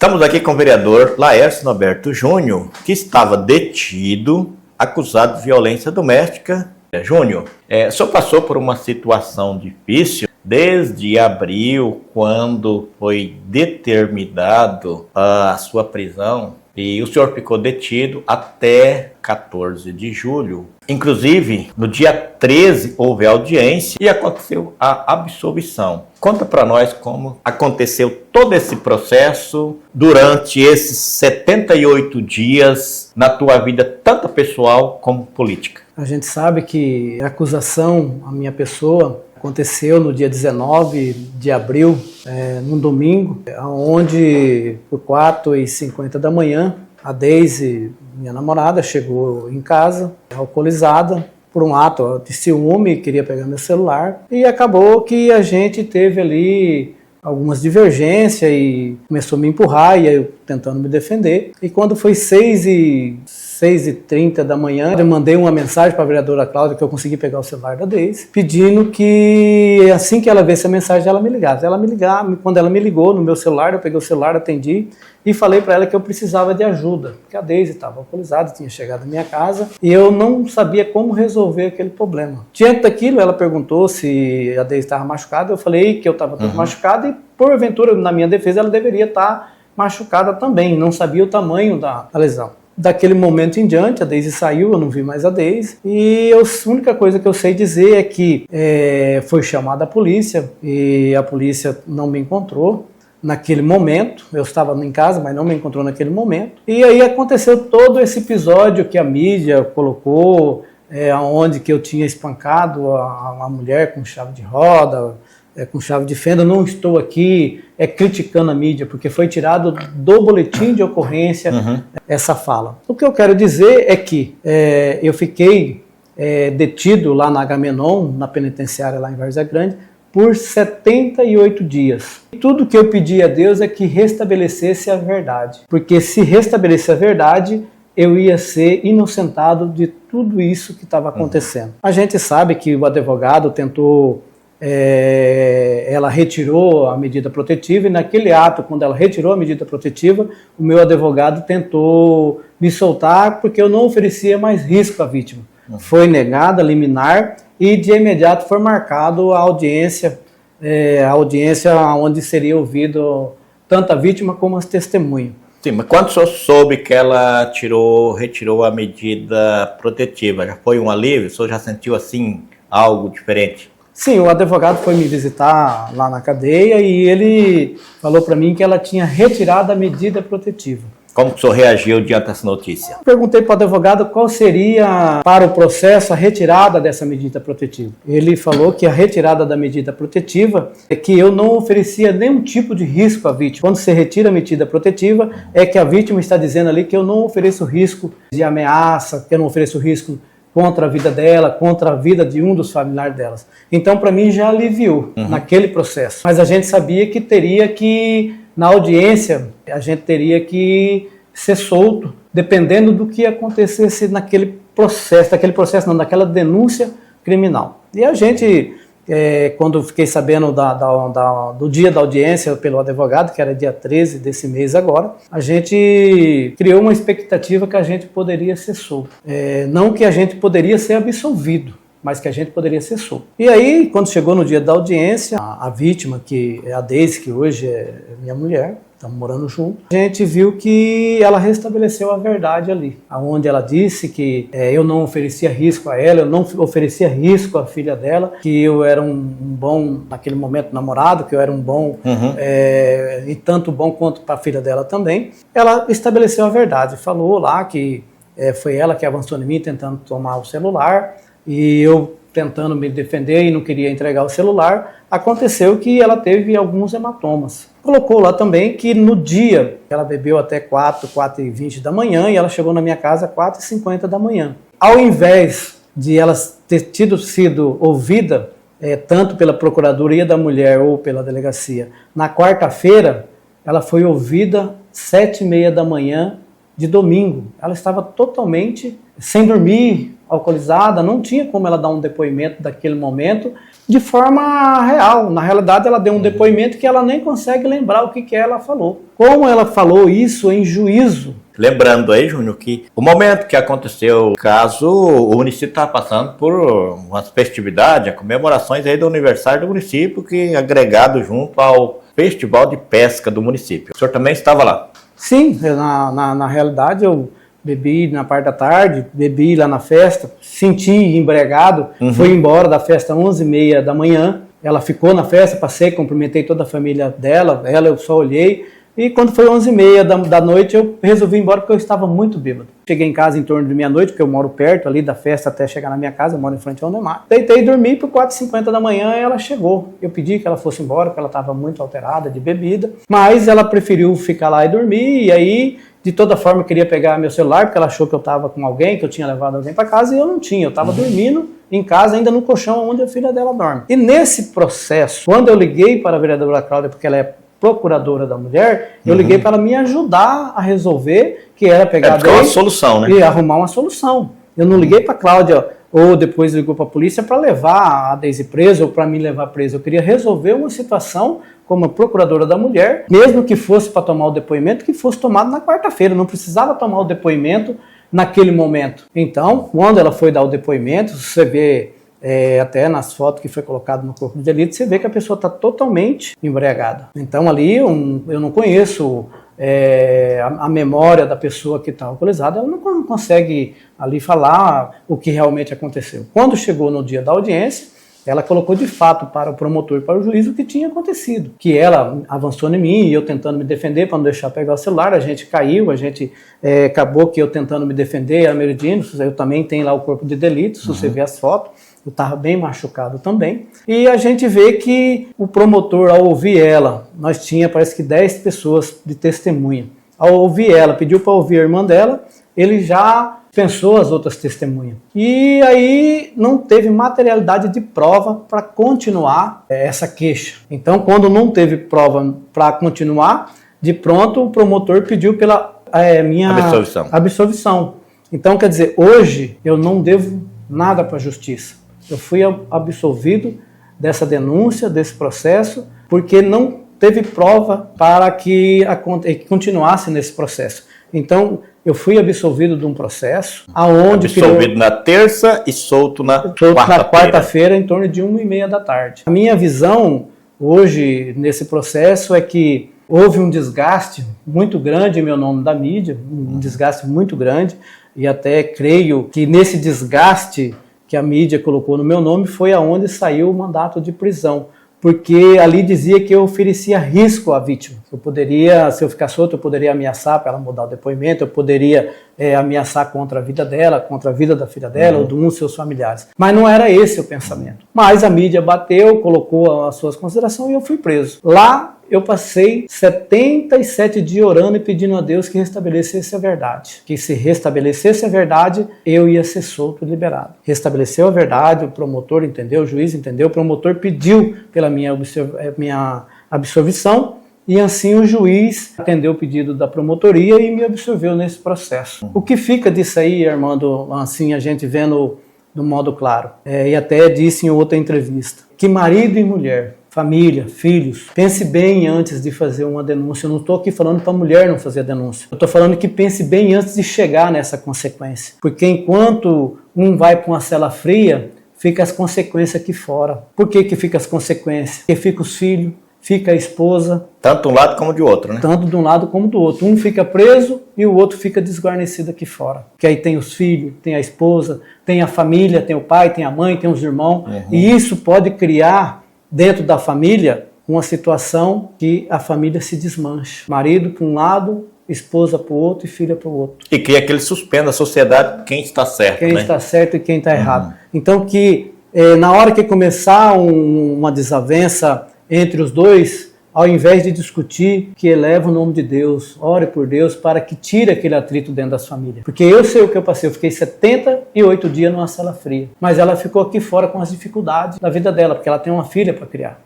Estamos aqui com o vereador Laércio Norberto Júnior, que estava detido, acusado de violência doméstica. Júnior, o senhor passou por uma situação difícil desde abril, quando foi determinado a sua prisão, e o senhor ficou detido até 14 de julho. Inclusive, no dia 13 houve audiência e aconteceu a absolvição. Conta para nós como aconteceu todo esse processo durante esses 78 dias na tua vida, tanto pessoal como política. A gente sabe que a acusação à minha pessoa aconteceu no dia 19 de abril, num domingo, onde por 4h50 da manhã, a Deise, minha namorada, chegou em casa, alcoolizada, por um ato de ciúme, queria pegar meu celular, e acabou que a gente teve ali algumas divergências e começou a me empurrar e eu tentando me defender. E quando foi 6h30 da manhã, eu mandei uma mensagem para a vereadora Cláudia, que eu consegui pegar o celular da Deise, pedindo que assim que ela visse a mensagem, ela me ligasse. Quando ela me ligou no meu celular, eu peguei o celular, atendi e falei para ela que eu precisava de ajuda, porque a Deise estava alcoolizada, tinha chegado à minha casa e eu não sabia como resolver aquele problema. Diante daquilo, ela perguntou se a Deise estava machucada, eu falei que eu estava todo machucado e, porventura, na minha defesa, ela deveria estar machucada também, não sabia o tamanho da lesão. Daquele momento em diante, a Deise saiu, eu não vi mais a Deise, e a única coisa que eu sei dizer é que foi chamada a polícia, e a polícia não me encontrou naquele momento. Eu estava em casa, mas não me encontrou naquele momento, e aí aconteceu todo esse episódio que a mídia colocou, onde que eu tinha espancado a mulher com chave de roda, com chave de fenda. Não estou aqui criticando a mídia, porque foi tirado do boletim de ocorrência essa fala. O que eu quero dizer é que eu fiquei detido lá na Agamenon, na penitenciária lá em Várzea Grande, por 78 dias. E tudo que eu pedi a Deus é que restabelecesse a verdade, porque se restabelecer a verdade, eu ia ser inocentado de tudo isso que estava acontecendo. A gente sabe que o advogado tentou, ela retirou a medida protetiva, e naquele ato, quando ela retirou a medida protetiva, o meu advogado tentou me soltar porque eu não oferecia mais risco à vítima. Foi negada a liminar e de imediato foi marcado a audiência onde seria ouvido tanto a vítima como as testemunhas. Sim, mas quando o senhor soube que ela retirou a medida protetiva, já foi um alívio? O senhor já sentiu assim algo diferente? Sim, o advogado foi me visitar lá na cadeia e ele falou para mim que ela tinha retirado a medida protetiva. Como o senhor reagiu diante dessa notícia? Perguntei para o advogado qual seria para o processo a retirada dessa medida protetiva. Ele falou que a retirada da medida protetiva é que eu não oferecia nenhum tipo de risco à vítima. Quando você retira a medida protetiva, é que a vítima está dizendo ali que eu não ofereço risco de ameaça, que eu não ofereço risco contra a vida dela, contra a vida de um dos familiares delas. Então, para mim, já aliviou naquele processo. Mas a gente sabia que teria que, na audiência, a gente teria que ser solto, dependendo do que acontecesse naquele processo, naquela denúncia criminal. E a gente, quando fiquei sabendo do dia da audiência pelo advogado, que era dia 13 desse mês agora, a gente criou uma expectativa que a gente poderia ser solto. Não que a gente poderia ser absolvido, mas que a gente poderia ser solto. E aí, quando chegou no dia da audiência, a vítima, que é a Deise, que hoje é minha mulher, estamos morando junto, a gente viu que ela restabeleceu a verdade ali, onde ela disse que eu não oferecia risco a ela, eu não oferecia risco à filha dela, que eu era um bom, naquele momento, namorado, que eu era um bom, e tanto bom quanto para a filha dela também. Ela estabeleceu a verdade, falou lá que foi ela que avançou em mim tentando tomar o celular, e eu tentando me defender e não queria entregar o celular. Aconteceu que ela teve alguns hematomas. Colocou lá também que no dia ela bebeu até 4h20 da manhã e ela chegou na minha casa às 4h50 da manhã. Ao invés de ela ter sido ouvida, tanto pela Procuradoria da Mulher ou pela delegacia, na quarta-feira, ela foi ouvida às 7h30 da manhã de domingo. Ela estava totalmente sem dormir, alcoolizada, não tinha como ela dar um depoimento daquele momento de forma real. Na realidade, ela deu um depoimento que ela nem consegue lembrar o que ela falou. Como ela falou isso em juízo. Lembrando aí, Júnior, que o momento que aconteceu o caso, o município estava passando por umas festividades, comemorações aí do aniversário do município, que agregado junto ao Festival de Pesca do município. O senhor também estava lá? Sim, na realidade eu bebi na parte da tarde, bebi lá na festa, senti embriagado, fui embora da festa às 11h30 da manhã, ela ficou na festa, passei, cumprimentei toda a família dela, eu só olhei, e quando foi 11h30 da noite eu resolvi ir embora porque eu estava muito bêbado. Cheguei em casa em torno de meia-noite, porque eu moro perto ali da festa até chegar na minha casa, eu moro em frente ao Neymar. Deitei e dormi, por 4h50 da manhã ela chegou. Eu pedi que ela fosse embora, porque ela estava muito alterada de bebida, mas ela preferiu ficar lá e dormir, e aí, de toda forma, eu queria pegar meu celular, porque ela achou que eu estava com alguém, que eu tinha levado alguém para casa, e eu não tinha, eu estava dormindo em casa, ainda no colchão onde a filha dela dorme. E nesse processo, quando eu liguei para a vereadora Cláudia, porque ela é procuradora da mulher, eu liguei para ela me ajudar a resolver, que era pegar uma solução, né? E arrumar uma solução. Eu não liguei para a Cláudia, ou depois ligou para a polícia para levar a Deise presa, ou para me levar presa. Eu queria resolver uma situação como procuradora da mulher, mesmo que fosse para tomar o depoimento, que fosse tomado na quarta-feira. Não precisava tomar o depoimento naquele momento. Então, quando ela foi dar o depoimento, você vê até nas fotos que foi colocado no corpo de delito, você vê que a pessoa está totalmente embriagada. Então ali eu não conheço a memória da pessoa que está alcoolizada, ela não consegue ali falar o que realmente aconteceu. Quando chegou no dia da audiência, ela colocou de fato para o promotor e para o juiz o que tinha acontecido. Que ela avançou em mim e eu tentando me defender para não deixar pegar o celular, a gente caiu, acabou que eu tentando me defender, a Meridino, eu também tenho lá o corpo de delito, se você ver as fotos, eu estava bem machucado também. E a gente vê que o promotor, ao ouvir ela, nós tinha parece que 10 pessoas de testemunha. Ao ouvir ela, pediu para ouvir a irmã dela, ele já pensou as outras testemunhas. E aí não teve materialidade de prova para continuar essa queixa. Então, quando não teve prova para continuar, de pronto o promotor pediu pela minha absolvição. Então, quer dizer, hoje eu não devo nada para a justiça. Eu fui absolvido dessa denúncia, desse processo, porque não teve prova para que continuasse nesse processo. Então, eu fui absolvido de um processo aonde... Absolvido na terça e solto na quarta-feira, em torno de 1h30 da tarde. A minha visão hoje nesse processo é que houve um desgaste muito grande em meu nome da mídia, um desgaste muito grande, e até creio que nesse desgaste que a mídia colocou no meu nome foi aonde saiu o mandato de prisão. Porque ali dizia que eu oferecia risco à vítima. Eu poderia, se eu ficar solto, eu poderia ameaçar para ela mudar o depoimento, eu poderia ameaçar contra a vida dela, contra a vida da filha dela, ou de um dos seus familiares. Mas não era esse o pensamento. Mas a mídia bateu, colocou as suas considerações e eu fui preso. Lá eu passei 77 dias orando e pedindo a Deus que restabelecesse a verdade. Que se restabelecesse a verdade, eu ia ser solto e liberado. Restabeleceu a verdade, o promotor entendeu, o juiz entendeu, o promotor pediu pela minha absolvição e assim o juiz atendeu o pedido da promotoria e me absolveu nesse processo. O que fica disso aí, Armando, assim a gente vendo do modo claro, e até disse em outra entrevista, que marido e mulher, família, filhos, pense bem antes de fazer uma denúncia. Eu não estou aqui falando para a mulher não fazer a denúncia. Eu estou falando que pense bem antes de chegar nessa consequência. Porque enquanto um vai para uma cela fria, fica as consequências aqui fora. Por que fica as consequências? Porque fica os filhos, fica a esposa. Tanto de um lado como de outro, né? Tanto de um lado como do outro. Um fica preso e o outro fica desguarnecido aqui fora. Porque aí tem os filhos, tem a esposa, tem a família, tem o pai, tem a mãe, tem os irmãos. E isso pode criar dentro da família uma situação que a família se desmancha. Marido para um lado, esposa para o outro e filha para o outro. E cria aquele suspense da sociedade, quem está certo, quem está certo e quem está errado. Então que na hora que começar uma desavença entre os dois, ao invés de discutir, que eleva o nome de Deus, ore por Deus para que tire aquele atrito dentro das famílias. Porque eu sei o que eu passei, eu fiquei 78 dias numa cela fria. Mas ela ficou aqui fora com as dificuldades da vida dela, porque ela tem uma filha para criar.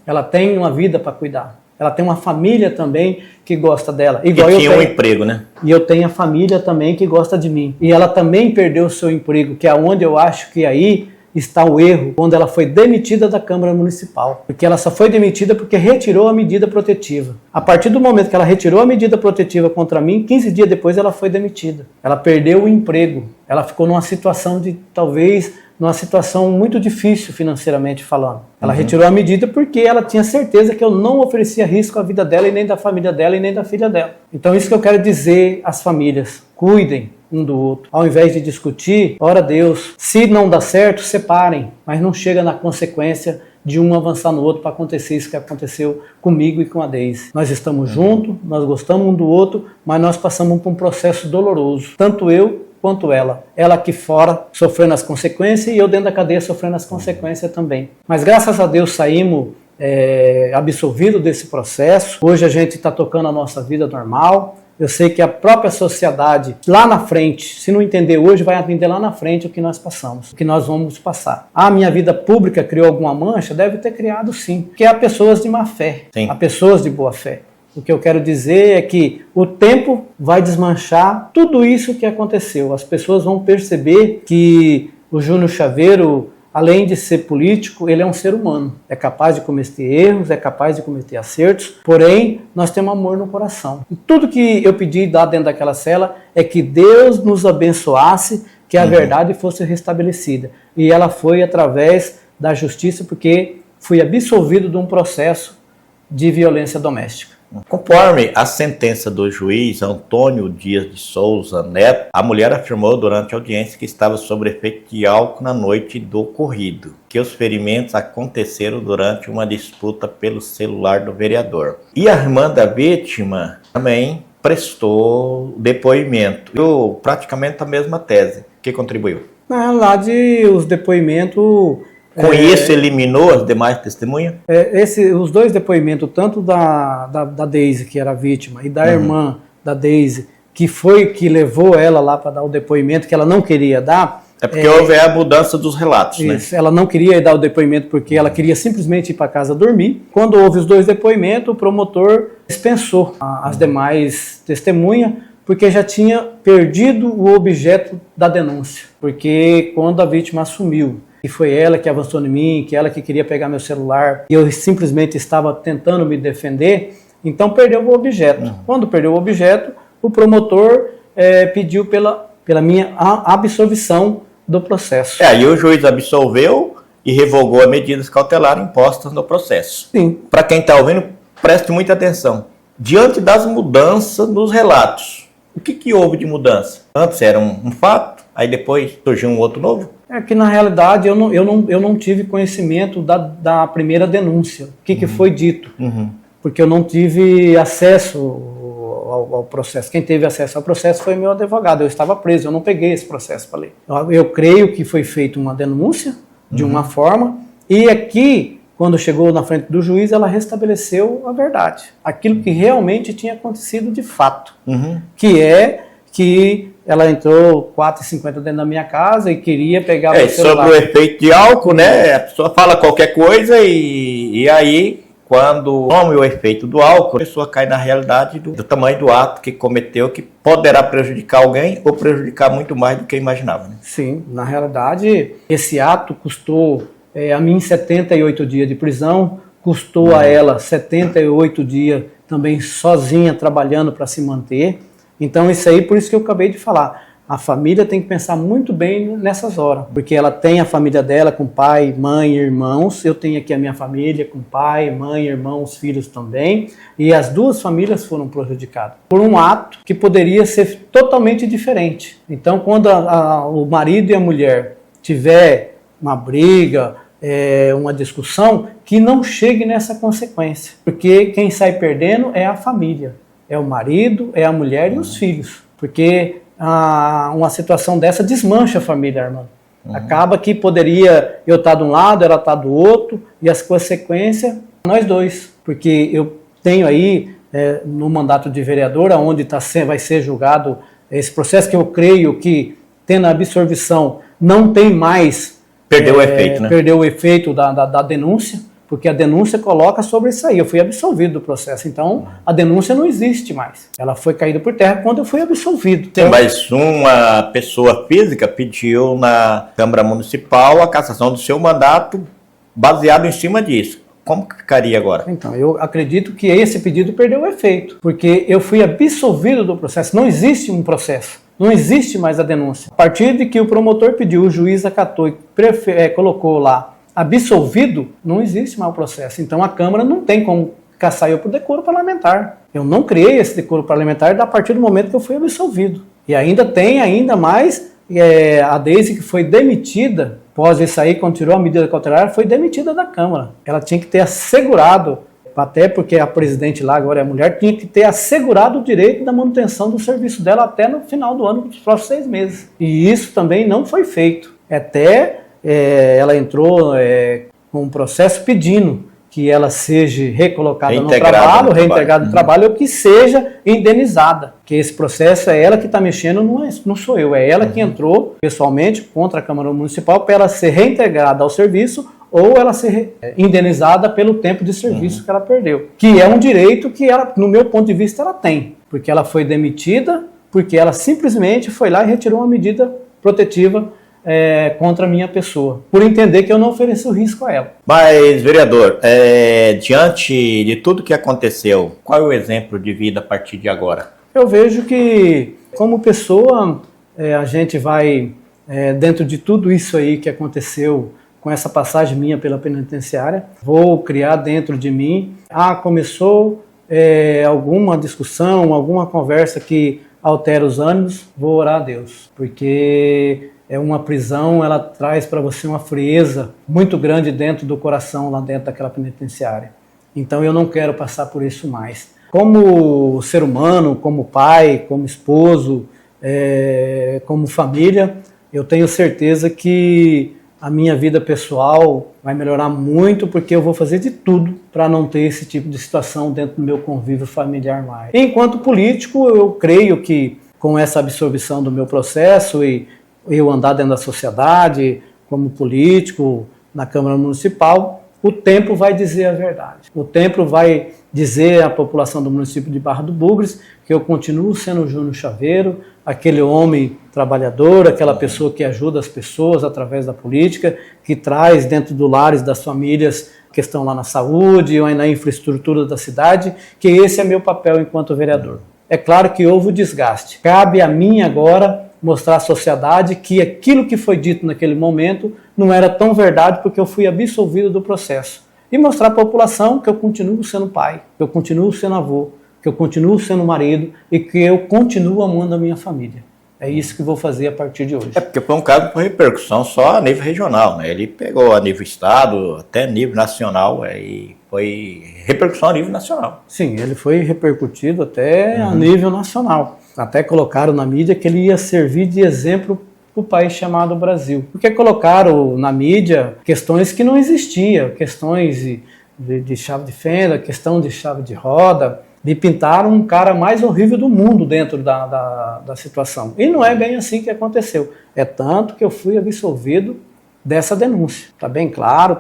Ela tem uma vida para cuidar. Ela tem uma família também que gosta dela. Igual eu tinha um emprego, né? E eu tenho a família também que gosta de mim. E ela também perdeu o seu emprego, que é onde eu acho que aí está o erro, quando ela foi demitida da Câmara Municipal. Porque ela só foi demitida porque retirou a medida protetiva. A partir do momento que ela retirou a medida protetiva contra mim, 15 dias depois ela foi demitida. Ela perdeu o emprego. Ela ficou numa situação numa situação muito difícil financeiramente falando. Ela retirou a medida porque ela tinha certeza que eu não oferecia risco à vida dela e nem da família dela e nem da filha dela. Então isso que eu quero dizer às famílias: cuidem um do outro. Ao invés de discutir, ora a Deus. Se não dá certo, separem, mas não chega na consequência de um avançar no outro para acontecer isso que aconteceu comigo e com a Deise. Nós estamos juntos, nós gostamos um do outro, mas nós passamos por um processo doloroso. Tanto eu quanto ela. Ela aqui fora sofrendo as consequências e eu dentro da cadeia sofrendo as consequências também. Mas graças a Deus saímos absolvidos desse processo. Hoje a gente está tocando a nossa vida normal. Eu sei que a própria sociedade, lá na frente, se não entender hoje, vai entender lá na frente o que nós passamos, o que nós vamos passar. A minha vida pública criou alguma mancha? Deve ter criado sim, porque há pessoas de má fé, sim. Há pessoas de boa fé. O que eu quero dizer é que o tempo vai desmanchar tudo isso que aconteceu. As pessoas vão perceber que o Júnior Chaveiro, além de ser político, ele é um ser humano. É capaz de cometer erros, é capaz de cometer acertos, porém, nós temos amor no coração. E tudo que eu pedi lá dentro daquela cela é que Deus nos abençoasse, que a verdade fosse restabelecida. E ela foi através da justiça, porque fui absolvido de um processo de violência doméstica. Conforme a sentença do juiz Antônio Dias de Souza Neto, a mulher afirmou durante a audiência que estava sob efeito de álcool na noite do ocorrido, que os ferimentos aconteceram durante uma disputa pelo celular do vereador. E a irmã da vítima também prestou depoimento. Eu, praticamente a mesma tese. O que contribuiu? Na realidade, os depoimentos... Com isso, eliminou as demais testemunhas? Os dois depoimentos, tanto da Deise, que era a vítima, e da irmã da Deise, que levou ela lá para dar o depoimento que ela não queria dar. É porque houve a mudança dos relatos, isso, né? Ela não queria dar o depoimento porque ela queria simplesmente ir para casa dormir. Quando houve os dois depoimentos, o promotor dispensou as demais testemunhas, porque já tinha perdido o objeto da denúncia. Porque quando a vítima assumiu que foi ela que avançou em mim, que ela que queria pegar meu celular, e eu simplesmente estava tentando me defender, então perdeu o objeto. Quando perdeu o objeto, o promotor pediu pela minha absolvição do processo. E o juiz absolveu e revogou as medidas cautelares impostas no processo. Sim. Para quem está ouvindo, preste muita atenção. Diante das mudanças nos relatos, o que houve de mudança? Antes era um fato, aí depois surgiu um outro novo? É que na realidade eu não tive conhecimento da primeira denúncia. O que foi dito? Porque eu não tive acesso ao processo. Quem teve acesso ao processo foi meu advogado. Eu estava preso, eu não peguei esse processo para ler. Eu creio que foi feita uma denúncia de uma forma, e aqui, quando chegou na frente do juiz, ela restabeleceu a verdade. Aquilo que realmente tinha acontecido de fato. Que é que ela entrou 4h50 dentro da minha casa e queria pegar o celular. Sobre o efeito de álcool, né? A pessoa fala qualquer coisa e aí, quando toma o efeito do álcool, a pessoa cai na realidade do tamanho do ato que cometeu, que poderá prejudicar alguém ou prejudicar muito mais do que imaginava. Né? Sim, na realidade, esse ato custou a mim 78 dias de prisão, custou a ela 78 dias também sozinha, trabalhando para se manter. Então isso aí, por isso que eu acabei de falar, a família tem que pensar muito bem nessas horas, porque ela tem a família dela com pai, mãe, irmãos, eu tenho aqui a minha família com pai, mãe, irmãos, filhos também, e as duas famílias foram prejudicadas por um ato que poderia ser totalmente diferente. Então quando o marido e a mulher tiver uma briga, uma discussão, que não chegue nessa consequência, porque quem sai perdendo é a família. É o marido, é a mulher e os filhos. Porque uma situação dessa desmancha a família, irmão. Acaba que poderia eu estar de um lado, ela estar do outro, e as consequências, nós dois. Porque eu tenho aí, no mandato de vereador, onde vai ser julgado esse processo, que eu creio que, tendo a absorvição, não tem mais... Perdeu o efeito, né? Perdeu o efeito da denúncia, porque a denúncia coloca sobre isso aí. Eu fui absolvido do processo, então a denúncia não existe mais. Ela foi caída por terra quando eu fui absolvido. Sim, mas uma pessoa física pediu na Câmara Municipal a cassação do seu mandato baseado em cima disso. Como que ficaria agora? Então, eu acredito que esse pedido perdeu o efeito, porque eu fui absolvido do processo. Não existe um processo. Não existe mais a denúncia. A partir de que o promotor pediu, o juiz acatou e colocou lá absolvido, não existe mais o processo. Então a Câmara não tem como caçar eu por decoro parlamentar. Eu não criei esse decoro parlamentar a partir do momento que eu fui absolvido. E ainda tem mais, a Deise que foi demitida, após isso aí, quando tirou a medida cautelar, foi demitida da Câmara. Ela tinha que ter assegurado, até porque a presidente lá agora é mulher, tinha que ter assegurado o direito da manutenção do serviço dela até no final do ano, dos próximos 6 meses. E isso também não foi feito. Ela entrou com um processo pedindo que ela seja recolocada no trabalho, reintegrada no trabalho, ou que seja indenizada. Que esse processo é ela que está mexendo, não sou eu. É ela que entrou pessoalmente contra a Câmara Municipal para ela ser reintegrada ao serviço ou ela ser indenizada pelo tempo de serviço que ela perdeu. Que é um direito que ela, no meu ponto de vista, ela tem. Porque ela foi demitida, porque ela simplesmente foi lá e retirou uma medida protetiva contra a minha pessoa, por entender que eu não ofereci o risco a ela. Mas, vereador, diante de tudo que aconteceu, qual é o exemplo de vida a partir de agora? Eu vejo que, como pessoa, a gente vai, dentro de tudo isso aí que aconteceu, com essa passagem minha pela penitenciária, vou criar dentro de mim, começou alguma discussão, alguma conversa que altera os ânimos, vou orar a Deus, porque uma prisão, ela traz para você uma frieza muito grande dentro do coração, lá dentro daquela penitenciária. Então eu não quero passar por isso mais. Como ser humano, como pai, como esposo, como família, eu tenho certeza que a minha vida pessoal vai melhorar muito, porque eu vou fazer de tudo para não ter esse tipo de situação dentro do meu convívio familiar mais. Enquanto político, eu creio que com essa absorção do meu processo e eu andar dentro da sociedade, como político, na Câmara Municipal, o tempo vai dizer a verdade. O tempo vai dizer à população do município de Barra do Bugres que eu continuo sendo o Júnior Chaveiro, aquele homem trabalhador, aquela pessoa que ajuda as pessoas através da política, que traz dentro do lares das famílias questão lá na saúde ou na infraestrutura da cidade, que esse é meu papel enquanto vereador. É claro que houve o desgaste. Cabe a mim agora mostrar à sociedade que aquilo que foi dito naquele momento não era tão verdade, porque eu fui absolvido do processo. E mostrar à população que eu continuo sendo pai, que eu continuo sendo avô, que eu continuo sendo marido e que eu continuo amando a minha família. É isso que vou fazer a partir de hoje. Porque foi um caso com repercussão só a nível regional, né? Ele pegou a nível estado, até nível nacional, e foi repercussão a nível nacional. Sim, ele foi repercutido até a nível nacional. Até colocaram na mídia que ele ia servir de exemplo para o país chamado Brasil. Porque colocaram na mídia questões que não existiam, questões de chave de fenda, questão de chave de roda, de pintar um cara mais horrível do mundo dentro da situação. E não é bem assim que aconteceu. É tanto que eu fui absolvido dessa denúncia. Está bem claro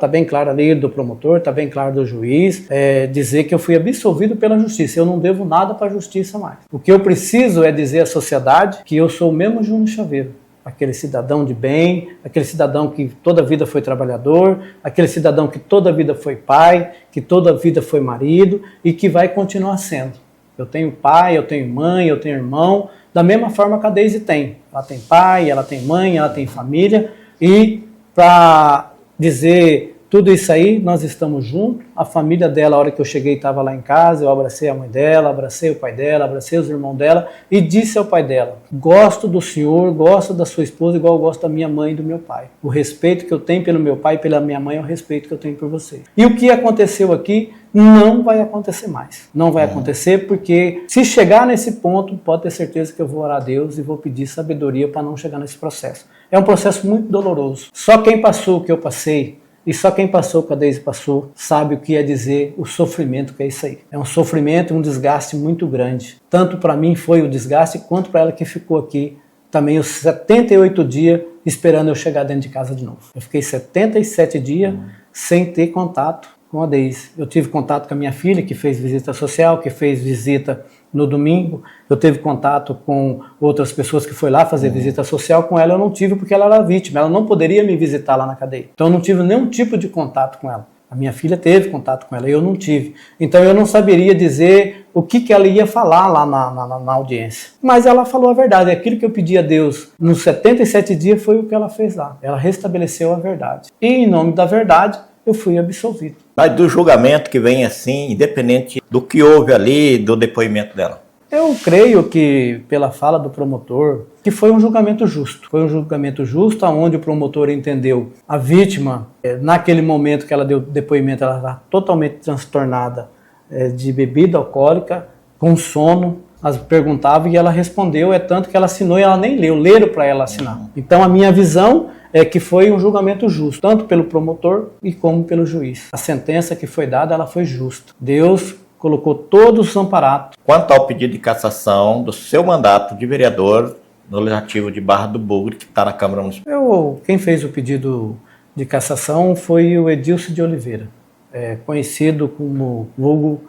ali do promotor, está bem claro do juiz, dizer que eu fui absolvido pela justiça. Eu não devo nada para a justiça mais. O que eu preciso é dizer à sociedade que eu sou o mesmo Júnior Chaveiro. Aquele cidadão de bem, aquele cidadão que toda a vida foi trabalhador, aquele cidadão que toda a vida foi pai, que toda a vida foi marido e que vai continuar sendo. Eu tenho pai, eu tenho mãe, eu tenho irmão, da mesma forma que a Deise tem. Ela tem pai, ela tem mãe, ela tem família e para dizer tudo isso aí, nós estamos juntos. A família dela, a hora que eu cheguei, estava lá em casa, eu abracei a mãe dela, abracei o pai dela, abracei os irmãos dela e disse ao pai dela: gosto do senhor, gosto da sua esposa igual eu gosto da minha mãe e do meu pai. O respeito que eu tenho pelo meu pai e pela minha mãe é o respeito que eu tenho por você. E o que aconteceu aqui não vai acontecer mais. Não vai acontecer, porque se chegar nesse ponto, pode ter certeza que eu vou orar a Deus e vou pedir sabedoria para não chegar nesse processo. É um processo muito doloroso. Só quem passou o que eu passei, e só quem passou o que a Deise passou, sabe o que é dizer o sofrimento que é isso aí. É um sofrimento, um desgaste muito grande. Tanto para mim foi o desgaste, quanto para ela que ficou aqui também os 78 dias esperando eu chegar dentro de casa de novo. Eu fiquei 77 dias sem ter contato com a Deise. Eu tive contato com a minha filha, que fez visita social, que fez visita no domingo. Eu tive contato com outras pessoas que foi lá fazer visita social. Com ela eu não tive porque ela era vítima. Ela não poderia me visitar lá na cadeia. Então eu não tive nenhum tipo de contato com ela. A minha filha teve contato com ela, eu não tive. Então eu não saberia dizer o que ela ia falar lá na audiência. Mas ela falou a verdade. Aquilo que eu pedi a Deus nos 77 dias foi o que ela fez lá. Ela restabeleceu a verdade. E em nome da verdade, eu fui absolvido. Mas do julgamento que vem assim, independente do que houve ali, do depoimento dela? Eu creio que, pela fala do promotor, que foi um julgamento justo. Foi um julgamento justo, onde o promotor entendeu a vítima, naquele momento que ela deu depoimento, ela estava totalmente transtornada de bebida alcoólica, com sono. As perguntava e ela respondeu, tanto que ela assinou e ela nem leu, leram para ela assinar. Então a minha visão é que foi um julgamento justo, tanto pelo promotor e como pelo juiz. A sentença que foi dada, ela foi justa. Deus colocou todos os amparados. Quanto ao pedido de cassação do seu mandato de vereador no Legislativo de Barra do Bugre, que está na Câmara Municipal? Quem fez o pedido de cassação foi o Edilson de Oliveira, conhecido como vulgo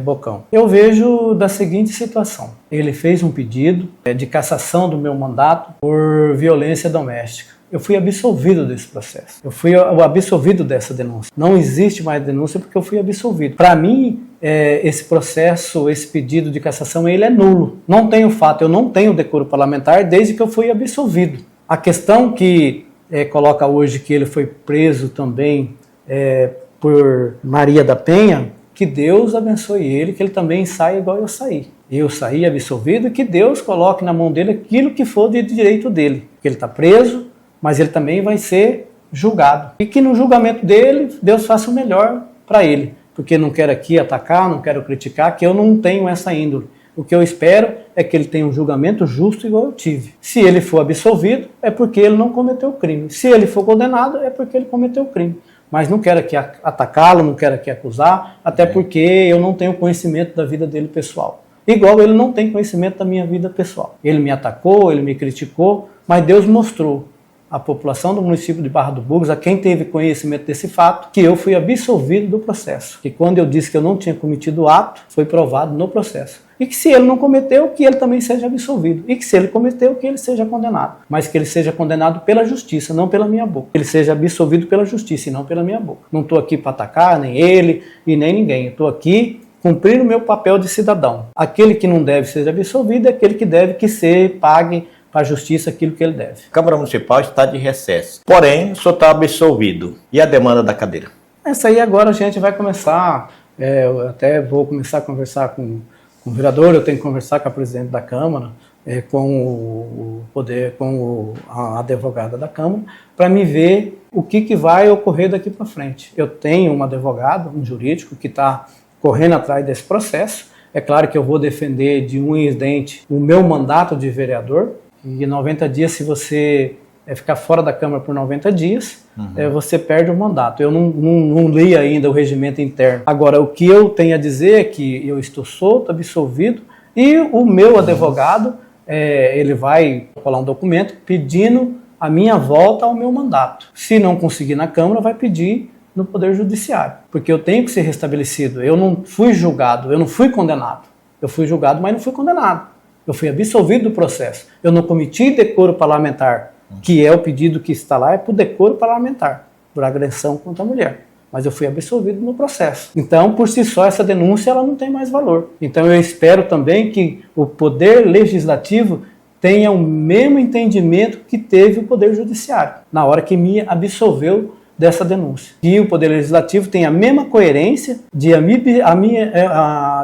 Bocão. Eu vejo da seguinte situação. Ele fez um pedido de cassação do meu mandato por violência doméstica. Eu fui absolvido desse processo. Eu fui absolvido dessa denúncia. Não existe mais denúncia porque eu fui absolvido. Para mim, esse processo, esse pedido de cassação, ele é nulo. Não tem o fato, eu não tenho decoro parlamentar desde que eu fui absolvido. A questão que coloca hoje que ele foi preso também por Maria da Penha, que Deus abençoe ele, que ele também saia igual eu saí. Eu saí absolvido e que Deus coloque na mão dele aquilo que for de direito dele. Que ele está preso, mas ele também vai ser julgado. E que no julgamento dele, Deus faça o melhor para ele. Porque não quero aqui atacar, não quero criticar, que eu não tenho essa índole. O que eu espero é que ele tenha um julgamento justo igual eu tive. Se ele for absolvido, é porque ele não cometeu o crime. Se ele for condenado, é porque ele cometeu o crime. Mas não quero aqui atacá-lo, não quero aqui acusar, até porque eu não tenho conhecimento da vida dele pessoal. Igual ele não tem conhecimento da minha vida pessoal. Ele me atacou, ele me criticou, mas Deus mostrou à população do município de Barra do Bugres, a quem teve conhecimento desse fato, que eu fui absolvido do processo. Que quando eu disse que eu não tinha cometido o ato, foi provado no processo. E que se ele não cometeu, que ele também seja absolvido. E que se ele cometeu, que ele seja condenado. Mas que ele seja condenado pela justiça, não pela minha boca. Que ele seja absolvido pela justiça e não pela minha boca. Não estou aqui para atacar, nem ele e nem ninguém. Eu estou aqui cumprindo o meu papel de cidadão. Aquele que não deve ser absolvido é aquele que deve que ser pague para a justiça aquilo que ele deve. A Câmara Municipal está de recesso. Porém, o senhor está absolvido. E a demanda da cadeira? Essa aí agora a gente vai começar, eu até vou começar a conversar com o vereador, eu tenho que conversar com a presidente da Câmara, com a advogada da Câmara, para me ver o que vai ocorrer daqui para frente. Eu tenho um advogado, um jurídico, que está correndo atrás desse processo. É claro que eu vou defender de unha e dente o meu mandato de vereador. E 90 dias, se você ficar fora da Câmara por 90 dias, você perde o mandato. Eu não li ainda o regimento interno. Agora, o que eu tenho a dizer é que eu estou solto, absolvido, e o meu advogado, ele vai colar um documento pedindo a minha volta ao meu mandato. Se não conseguir na Câmara, vai pedir no Poder Judiciário, porque eu tenho que ser restabelecido. Eu não fui julgado, eu não fui condenado. Eu fui julgado, mas não fui condenado. Eu fui absolvido do processo. Eu não cometi decoro parlamentar, que é o pedido que está lá, é por decoro parlamentar, por agressão contra a mulher. Mas eu fui absolvido no processo. Então, por si só, essa denúncia ela não tem mais valor. Então, eu espero também que o Poder Legislativo tenha o mesmo entendimento que teve o Poder Judiciário, na hora que me absolveu dessa denúncia. E o Poder Legislativo tem a mesma coerência de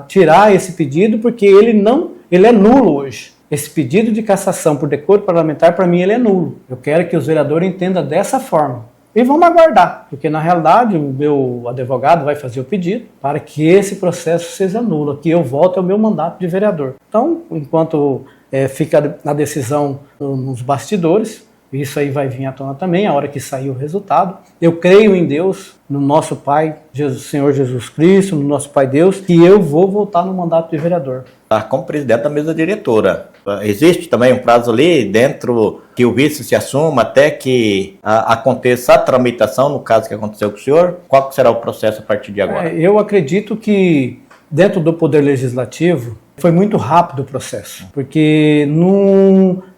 tirar esse pedido, porque ele é nulo hoje. Esse pedido de cassação por decoro parlamentar, para mim, ele é nulo. Eu quero que os vereadores entendam dessa forma. E vamos aguardar, porque na realidade o meu advogado vai fazer o pedido para que esse processo seja nulo, que eu volte ao meu mandato de vereador. Então, enquanto fica a decisão nos bastidores, Isso aí vai vir à tona também, a hora que sair o resultado. Eu creio em Deus, no nosso Pai, Senhor Jesus Cristo, no nosso Pai Deus, que eu vou voltar no mandato de vereador. Como presidente da mesa diretora, existe também um prazo ali dentro que o vice se assuma até que aconteça a tramitação, no caso que aconteceu com o senhor? Qual será o processo a partir de agora? Eu acredito que dentro do Poder Legislativo foi muito rápido o processo, porque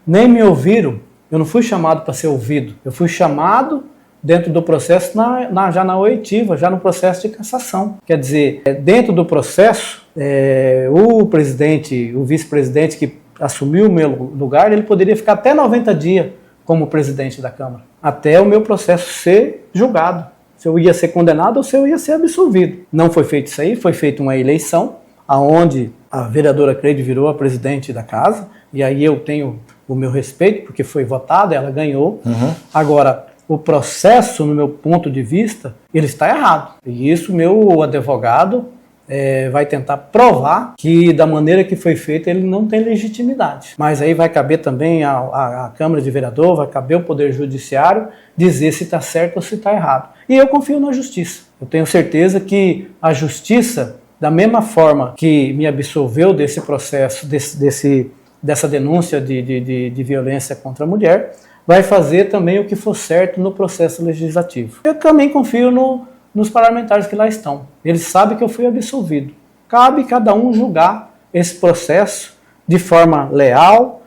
nem me ouviram. Eu não fui chamado para ser ouvido, eu fui chamado dentro do processo já na oitiva, já no processo de cassação. Quer dizer, dentro do processo, o presidente, o vice-presidente que assumiu o meu lugar, ele poderia ficar até 90 dias como presidente da Câmara, até o meu processo ser julgado, se eu ia ser condenado ou se eu ia ser absolvido. Não foi feito isso aí, foi feita uma eleição, onde a vereadora Cleide virou a presidente da casa, e aí eu tenho o meu respeito, porque foi votada, ela ganhou. Agora, o processo, no meu ponto de vista, ele está errado. E isso meu advogado vai tentar provar que da maneira que foi feito ele não tem legitimidade. Mas aí vai caber também a Câmara de Vereador, vai caber o Poder Judiciário dizer se está certo ou se está errado. E eu confio na Justiça. Eu tenho certeza que a Justiça, da mesma forma que me absolveu desse processo, dessa denúncia de violência contra a mulher, vai fazer também o que for certo no processo legislativo. Eu também confio nos parlamentares que lá estão. Eles sabem que eu fui absolvido. Cabe cada um julgar esse processo de forma leal,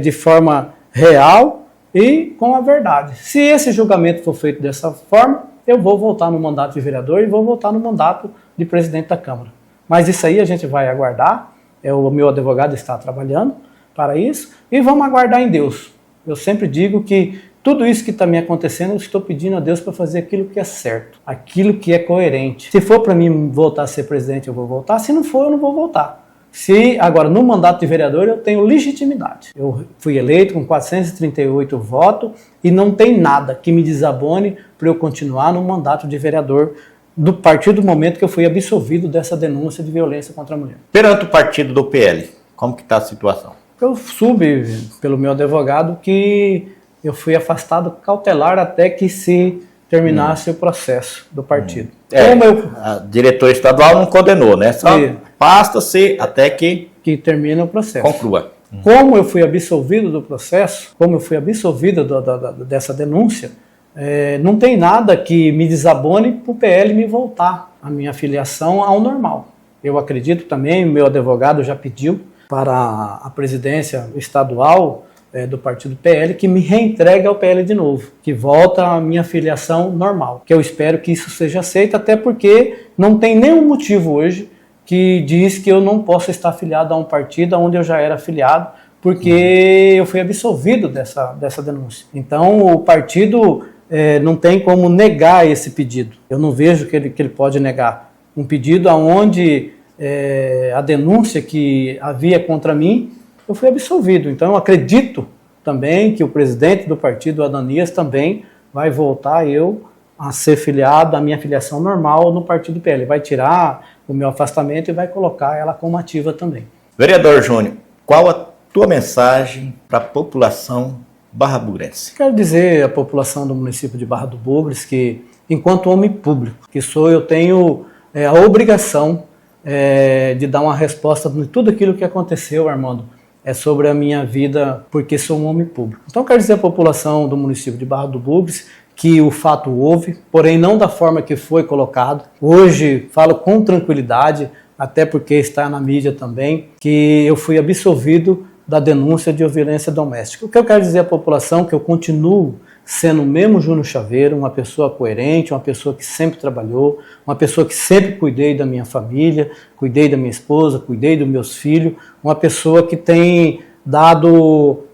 de forma real e com a verdade. Se esse julgamento for feito dessa forma, eu vou voltar no mandato de vereador e vou voltar no mandato de presidente da Câmara. Mas isso aí a gente vai aguardar. O meu advogado está trabalhando para isso e vamos aguardar em Deus. Eu sempre digo que tudo isso que está me acontecendo, eu estou pedindo a Deus para fazer aquilo que é certo, aquilo que é coerente. Se for para mim voltar a ser presidente, eu vou voltar. Se não for, eu não vou voltar. Agora, no mandato de vereador, eu tenho legitimidade. Eu fui eleito com 438 votos e não tem nada que me desabone para eu continuar no mandato de vereador a partir do momento que eu fui absolvido dessa denúncia de violência contra a mulher. Perante o partido do PL, como que está a situação? Eu soube pelo meu advogado que eu fui afastado cautelar até que se terminasse o processo do partido. A diretora estadual não condenou, né? Só afasta-se até que termine o processo. Conclua. Como eu fui absolvido do processo, como eu fui absolvido dessa denúncia, não tem nada que me desabone para o PL me voltar a minha filiação ao normal. Eu acredito também, o meu advogado já pediu para a presidência estadual do partido PL que me reentregue ao PL de novo, que volta a minha filiação normal, que eu espero que isso seja aceito, até porque não tem nenhum motivo hoje que diz que eu não posso estar afiliado a um partido onde eu já era afiliado, porque eu fui absolvido dessa denúncia. Então o partido não tem como negar esse pedido. Eu não vejo que ele pode negar um pedido onde a denúncia que havia contra mim, eu fui absolvido. Então eu acredito também que o presidente do partido, Adonias, também vai voltar a ser filiado, a minha filiação normal no partido PL. Vai tirar o meu afastamento e vai colocar ela como ativa também. Vereador Júnior, qual a tua mensagem para a população barra-bugrense? Quero dizer à população do município de Barra do Bugres que, enquanto homem público que sou, eu tenho a obrigação de dar uma resposta de tudo aquilo que aconteceu, Armando, sobre a minha vida, porque sou um homem público. Então, quero dizer à população do município de Barra do Bugres que o fato houve, porém não da forma que foi colocado. Hoje, falo com tranquilidade, até porque está na mídia também, que eu fui absolvido da denúncia de violência doméstica. O que eu quero dizer à população é que eu continuo sendo o mesmo Júnior Chaveiro, uma pessoa coerente, uma pessoa que sempre trabalhou, uma pessoa que sempre cuidei da minha família, cuidei da minha esposa, cuidei dos meus filhos, uma pessoa que tem dado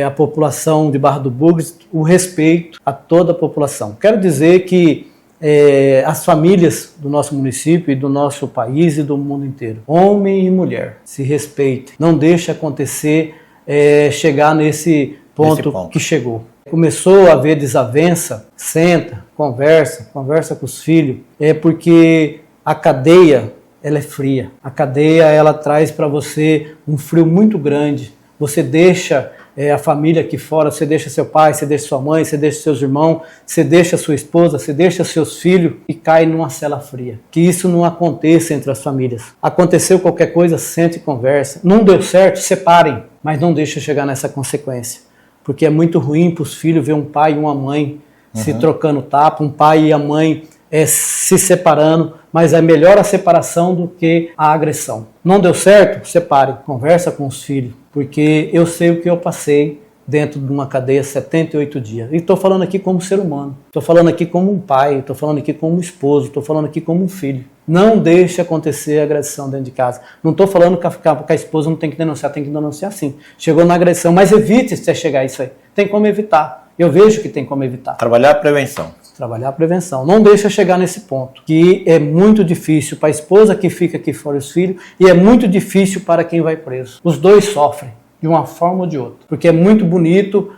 à população de Barra do Bugres o respeito a toda a população. Quero dizer que as famílias do nosso município e do nosso país e do mundo inteiro, homem e mulher, se respeitem. Não deixe acontecer, chegar nesse ponto que chegou. Começou a haver desavença, senta, conversa com os filhos, porque a cadeia ela é fria. A cadeia ela traz para você um frio muito grande. Você deixa a família aqui fora, você deixa seu pai, você deixa sua mãe, você deixa seus irmãos, você deixa sua esposa, você deixa seus filhos e cai numa cela fria. Que isso não aconteça entre as famílias. Aconteceu qualquer coisa, sente e conversa. Não deu certo, separem, mas não deixe chegar nessa consequência. Porque é muito ruim para os filhos ver um pai e uma mãe se trocando tapa, um pai e a mãe se separando, mas é melhor a separação do que a agressão. Não deu certo? Separe, conversa com os filhos, porque eu sei o que eu passei dentro de uma cadeia 78 dias. E estou falando aqui como ser humano, estou falando aqui como um pai, estou falando aqui como um esposo, estou falando aqui como um filho. Não deixe acontecer a agressão dentro de casa. Não estou falando que a esposa não tem que denunciar sim. Chegou na agressão, mas evite se chegar a isso aí. Tem como evitar. Eu vejo que tem como evitar. Trabalhar a prevenção. Trabalhar a prevenção. Não deixa chegar nesse ponto, que é muito difícil para a esposa que fica aqui fora os filhos e é muito difícil para quem vai preso. Os dois sofrem, de uma forma ou de outra. Porque é muito bonito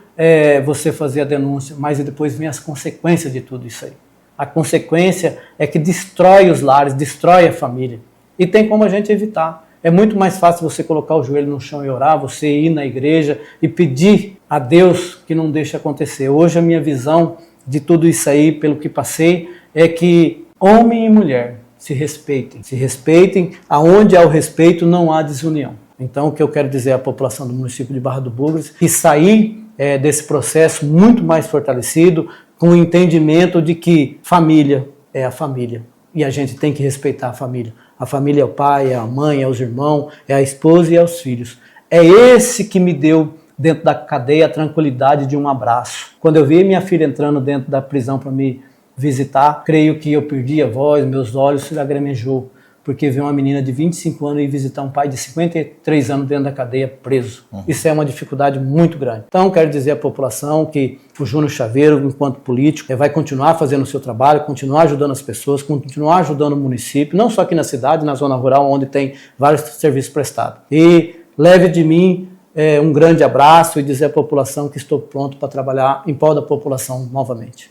você fazer a denúncia, mas depois vem as consequências de tudo isso aí. A consequência é que destrói os lares, destrói a família. E tem como a gente evitar. É muito mais fácil você colocar o joelho no chão e orar, você ir na igreja e pedir a Deus que não deixe acontecer. Hoje a minha visão de tudo isso aí, pelo que passei, é que homem e mulher se respeitem, aonde há o respeito não há desunião. Então o que eu quero dizer à população do município de Barra do Bugres, que sair desse processo muito mais fortalecido, com o entendimento de que família é a família, e a gente tem que respeitar a família. A família é o pai, é a mãe, é os irmãos, é a esposa e é os filhos. É esse que me deu dentro da cadeia a tranquilidade de um abraço. Quando eu vi minha filha entrando dentro da prisão para me visitar, creio que eu perdi a voz, meus olhos se lagrimejou, porque vi uma menina de 25 anos ir visitar um pai de 53 anos dentro da cadeia preso. Isso é uma dificuldade muito grande. Então, quero dizer à população que o Júnior Chaveiro, enquanto político, vai continuar fazendo o seu trabalho, continuar ajudando as pessoas, continuar ajudando o município, não só aqui na cidade, na zona rural, onde tem vários serviços prestados. E leve de mim um grande abraço e dizer à população que estou pronto para trabalhar em prol da população novamente.